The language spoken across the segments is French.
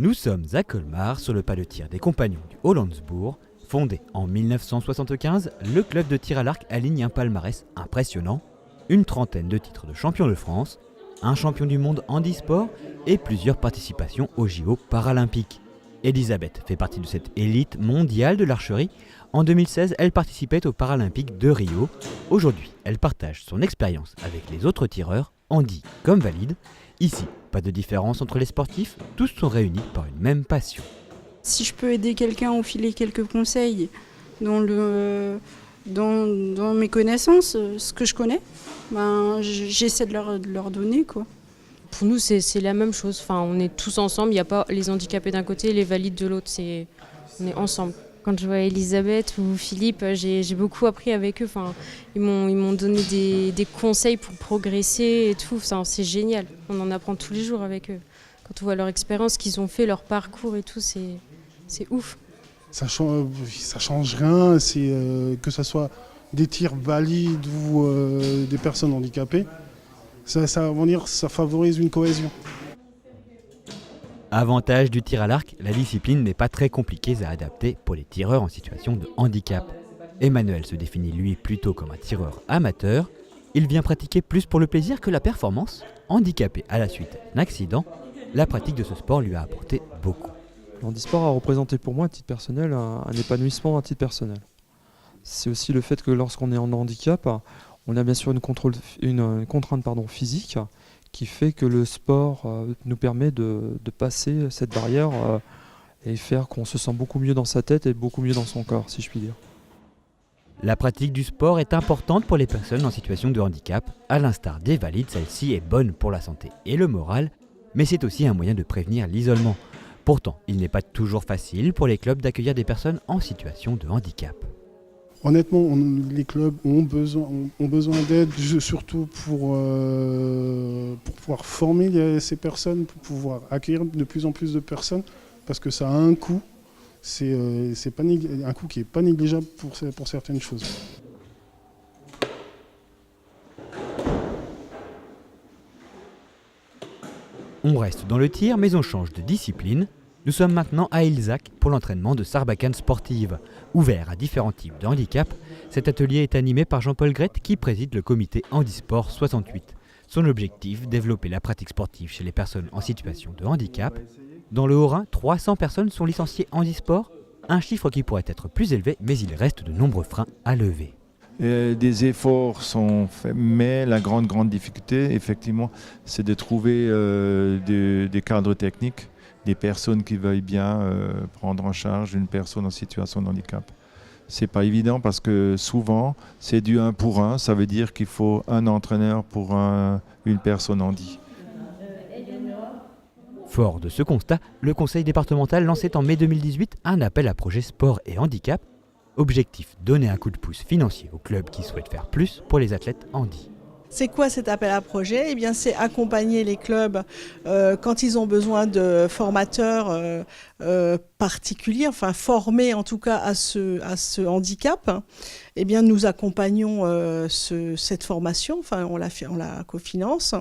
Nous sommes à Colmar, sur le pas de tir des Compagnons du Hollandsbourg. Fondé en 1975, le club de tir à l'arc aligne un palmarès impressionnant, une trentaine de titres de champion de France, un champion du monde handisport et plusieurs participations aux JO paralympiques. Elisabeth fait partie de cette élite mondiale de l'archerie. En 2016, elle participait aux Paralympiques de Rio. Aujourd'hui, elle partage son expérience avec les autres tireurs, handi comme valide. Ici, pas de différence entre les sportifs, tous sont réunis par une même passion. Si je peux aider quelqu'un ou filer quelques conseils dans mes connaissances, ce que je connais, j'essaie de leur donner, quoi. Pour nous, c'est la même chose. Enfin, on est tous ensemble. Il n'y a pas les handicapés d'un côté et les valides de l'autre. On est ensemble. Quand je vois Elisabeth ou Philippe, j'ai beaucoup appris avec eux. Enfin, ils m'ont donné des conseils pour progresser et tout. Enfin, c'est génial. On en apprend tous les jours avec eux. Quand on voit leur expérience, qu'ils ont fait, leur parcours et tout, c'est ouf. Ça change rien, que ce soit des tirs valides ou des personnes handicapées. Ça favorise une cohésion. Avantage du tir à l'arc, la discipline n'est pas très compliquée à adapter pour les tireurs en situation de handicap. Emmanuel se définit lui plutôt comme un tireur amateur. Il vient pratiquer plus pour le plaisir que la performance. Handicapé à la suite d'un accident, la pratique de ce sport lui a apporté beaucoup. Le handisport a représenté pour moi à titre personnel un épanouissement à titre personnel. C'est aussi le fait que lorsqu'on est en handicap, on a bien sûr une contrainte physique qui fait que le sport nous permet de passer cette barrière et faire qu'on se sent beaucoup mieux dans sa tête et beaucoup mieux dans son corps, si je puis dire. La pratique du sport est importante pour les personnes en situation de handicap. À l'instar des valides, celle-ci est bonne pour la santé et le moral, mais c'est aussi un moyen de prévenir l'isolement. Pourtant, il n'est pas toujours facile pour les clubs d'accueillir des personnes en situation de handicap. Honnêtement, les clubs ont besoin d'aide, surtout pour pouvoir former ces personnes, pour pouvoir accueillir de plus en plus de personnes, parce que ça a un coût. C'est un coût qui n'est pas négligeable pour certaines choses. On reste dans le tir, mais on change de discipline. Nous sommes maintenant à Ilzac pour l'entraînement de Sarbacane sportive. Ouvert à différents types de handicap, cet atelier est animé par Jean-Paul Grette qui préside le comité Handisport 68. Son objectif, développer la pratique sportive chez les personnes en situation de handicap. Dans le Haut-Rhin, 300 personnes sont licenciées handisport, un chiffre qui pourrait être plus élevé, mais il reste de nombreux freins à lever. Des efforts sont faits, mais la grande difficulté, effectivement, c'est de trouver des cadres techniques, des personnes qui veuillent bien prendre en charge une personne en situation de handicap. C'est pas évident parce que souvent, c'est du 1 pour 1, ça veut dire qu'il faut un entraîneur pour une personne handi. Fort de ce constat, le conseil départemental lançait en mai 2018 un appel à projet sport et handicap. Objectif, donner un coup de pouce financier aux clubs qui souhaitent faire plus pour les athlètes handi. C'est quoi cet appel à projet ? Eh bien, c'est accompagner les clubs quand ils ont besoin de formateurs particuliers, enfin formés en tout cas à ce handicap. Eh bien, nous accompagnons cette formation, enfin on la cofinance.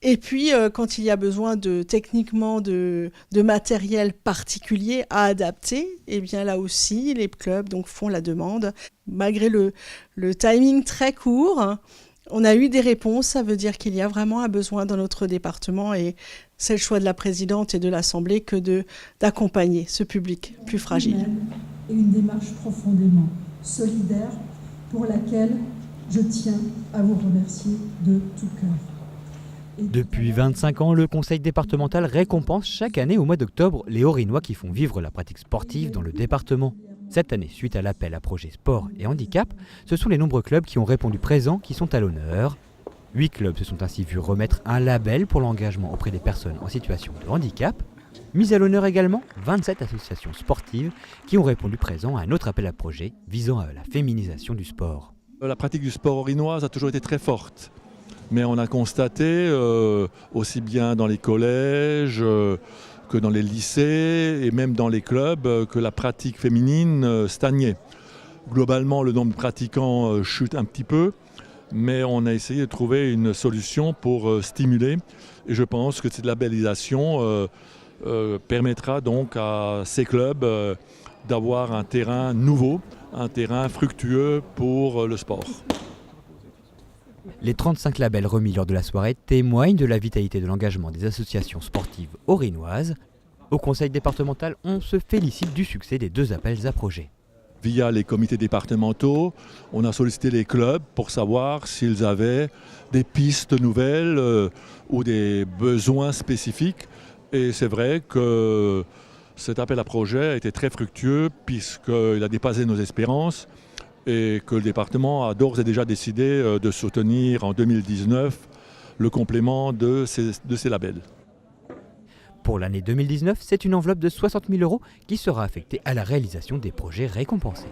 Et puis, quand il y a besoin techniquement de matériel particulier à adapter, eh bien là aussi, les clubs font la demande. Malgré le timing très court, on a eu des réponses. Ça veut dire qu'il y a vraiment un besoin dans notre département et c'est le choix de la présidente et de l'Assemblée que d'accompagner ce public plus fragile. Et une démarche profondément solidaire pour laquelle je tiens à vous remercier de tout cœur. Depuis 25 ans, le conseil départemental récompense chaque année au mois d'octobre les Haut-Rhinois qui font vivre la pratique sportive dans le département. Cette année, suite à l'appel à projet sport et handicap, ce sont les nombreux clubs qui ont répondu présents qui sont à l'honneur. 8 clubs se sont ainsi vus remettre un label pour l'engagement auprès des personnes en situation de handicap. Mis à l'honneur également 27 associations sportives qui ont répondu présent à un autre appel à projet visant à la féminisation du sport. La pratique du sport haut-rhinoise a toujours été très forte. Mais on a constaté, aussi bien dans les collèges que dans les lycées et même dans les clubs, que la pratique féminine stagnait. Globalement, le nombre de pratiquants chute un petit peu, mais on a essayé de trouver une solution pour stimuler. Et je pense que cette labellisation permettra donc à ces clubs d'avoir un terrain nouveau, un terrain fructueux pour le sport. Les 35 labels remis lors de la soirée témoignent de la vitalité de l'engagement des associations sportives orinoises. Au conseil départemental, on se félicite du succès des 2 appels à projets. Via les comités départementaux, on a sollicité les clubs pour savoir s'ils avaient des pistes nouvelles ou des besoins spécifiques. Et c'est vrai que cet appel à projet a été très fructueux puisqu'il a dépassé nos espérances et que le département a d'ores et déjà décidé de soutenir en 2019 le complément de ces labels. Pour l'année 2019, c'est une enveloppe de 60 000 € qui sera affectée à la réalisation des projets récompensés.